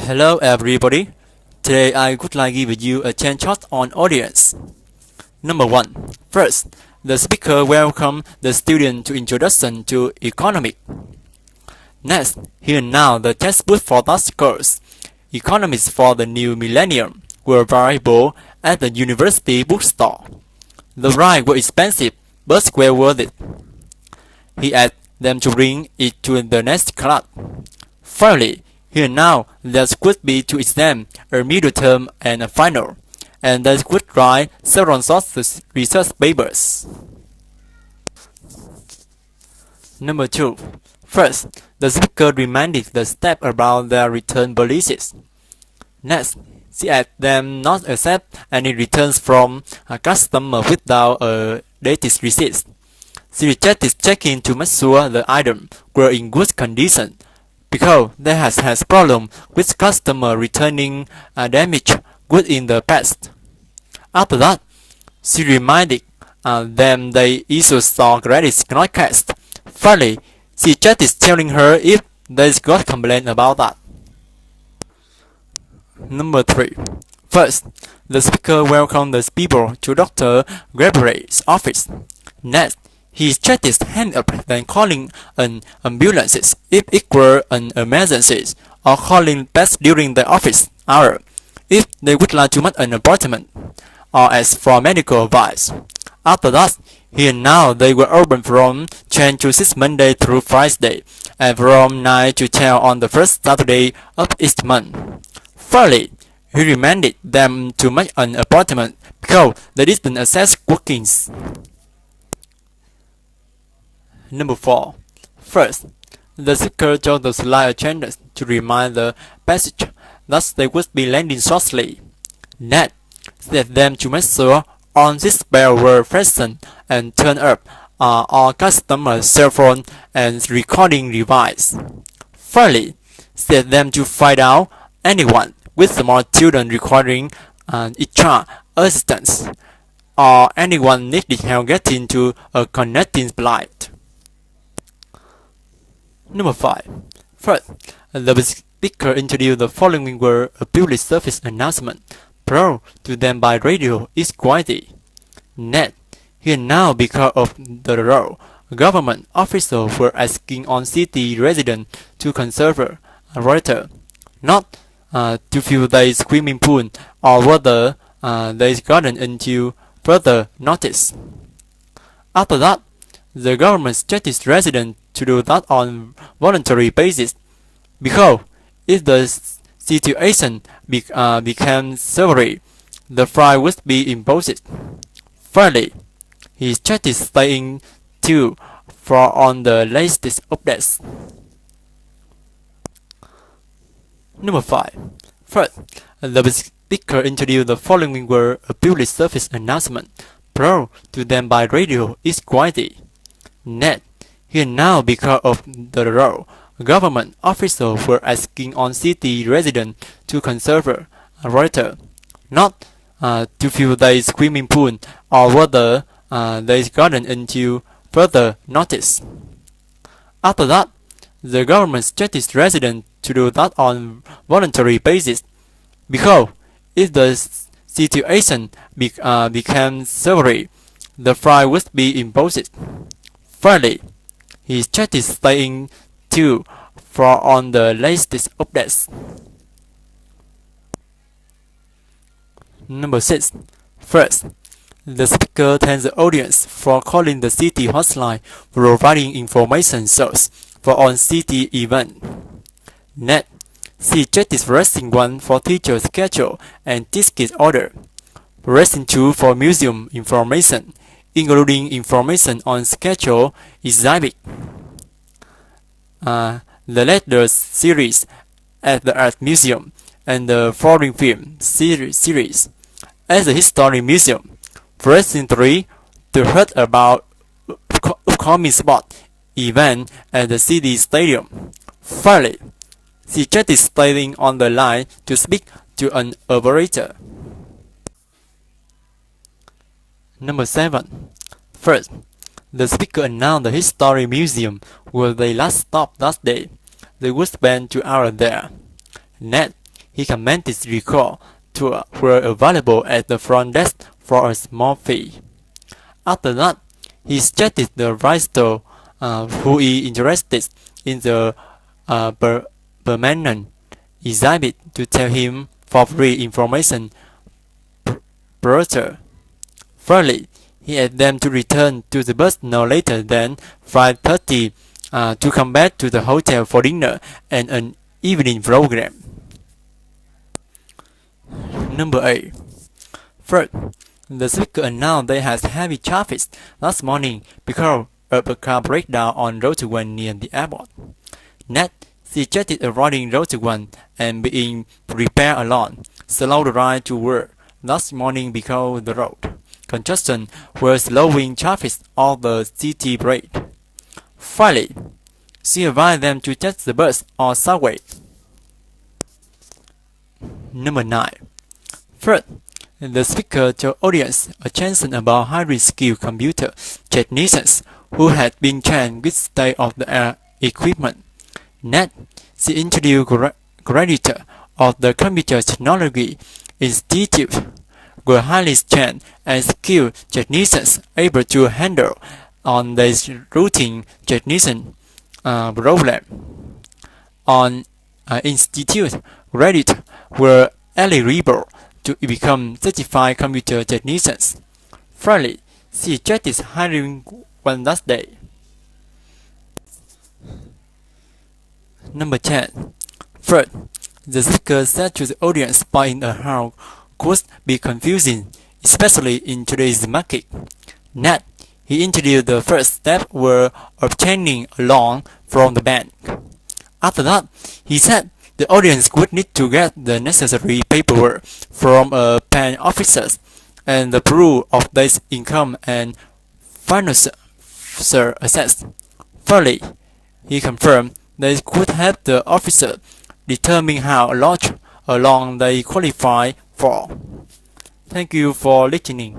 Hello everybody. Today I would like to give you a 10 shot on audience. Number 1. First, the speaker welcomed the student to introduction to economics. Next, here now the textbook for that course, Economics for the New Millennium, were available at the university bookstore. The rides were expensive, but well worth it. He asked them to bring it to the next class. Finally, here now there could be 2 exams, a middle term and a final, and they could write several short research papers. Number 2. First, the speaker reminded the staff about their return policies. Next, she asked them not accept any returns from a customer without a latest receipt. She rejected checking to make sure the items were in good condition, because they has had problem with customer returning damaged goods in the past. After that, she reminded them they issue store credit not cashed. Finally, she just telling her if they got complaint about that. Number 3. First, the speaker welcomed the people to Dr. Gregory's office. Next, he stretched his hand up when calling an ambulance if it were an emergency, or calling back during the office hour if they would like to make an appointment, or ask for medical advice. After that, he and now they were open from 10 to 6 Monday through Friday, and from 9 to 10 on the first Saturday of each month. Finally, he reminded them to make an appointment because they didn't access workings. Number 4. First, the speaker told the slide attendants to remind the passage that they would be landing shortly. Next, said them to make sure all these bells were present and turned up all customers' cell phone and recording device. Finally, said them to find out anyone with small children requiring extra assistance, or anyone needing help getting to a connecting flight. Number 5. First, the speaker introduced the following were a public service announcement brought to them by radio is quality. Next, here now because of the law, government officials were asking on city residents to conserve water, not to fill their swimming pool or water their garden until further notice. After that, the government suggested residents to do that on voluntary basis, because if the situation became severe, the fine would be imposed. Finally, he suggested staying tuned for on the latest updates. Number 5. First, the speaker introduced the following were a public service announcement brought to them by radio is quality. Next, here now because of the law, government officials were asking on city residents to conserve water, not to fill their swimming pool or water their garden until further notice. After that, the government suggested residents to do that on voluntary basis, because if the situation became severe, the fine would be imposed. Finally, he suggested staying tuned for on the latest updates. Number 6. First, the speaker thanked the audience for calling the city hotline, providing information source for on city event. Next, she suggested resting 1 for teacher schedule and ticket order, resting 2 for museum information, including information on schedule exhibit, the letters series at the Art Museum, and the foreign film series at the History Museum. Pressing 3 to hear about upcoming sport event at the city stadium. Finally, she suggested staying on the line to speak to an operator. Number 7. First, the speaker announced the History Museum was their last stop that day. They would spend 2 hours there. Next, he commented record tours were available at the front desk for a small fee. After that, he suggested the visitor who is interested in the permanent exhibit to tell him for free information brochure. Thirdly, he asked them to return to the bus no later than 5:30 to come back to the hotel for dinner and an evening program. Number 8. First, the speaker announced they had heavy traffic last morning because of a car breakdown on Route 1 near the airport. Next, suggested avoiding Route 1 and being prepared alone, slow the ride to work last morning because the road congestion was slowing traffic on the city break. Finally, she advised them to take the bus or subway. Number 9. First, the speaker told audience attention about highly skilled computer technicians who had been trained with state-of-the-art equipment. Next, she introduced graduates of the Computer Technology Institute were highly trained and skilled technicians able to handle on this routine technician problem. On institute, graduates were eligible to become certified computer technicians. Finally, she suggested hiring one last day. Number 10. First, the speaker said to the audience buying a house could be confusing, especially in today's market. Next, he introduced the first step were obtaining a loan from the bank. After that, he said the audience would need to get the necessary paperwork from a bank officer and the proof of their income and financial assets. Finally, he confirmed they could help the officer determine how large a loan they qualify for. Thank you for listening.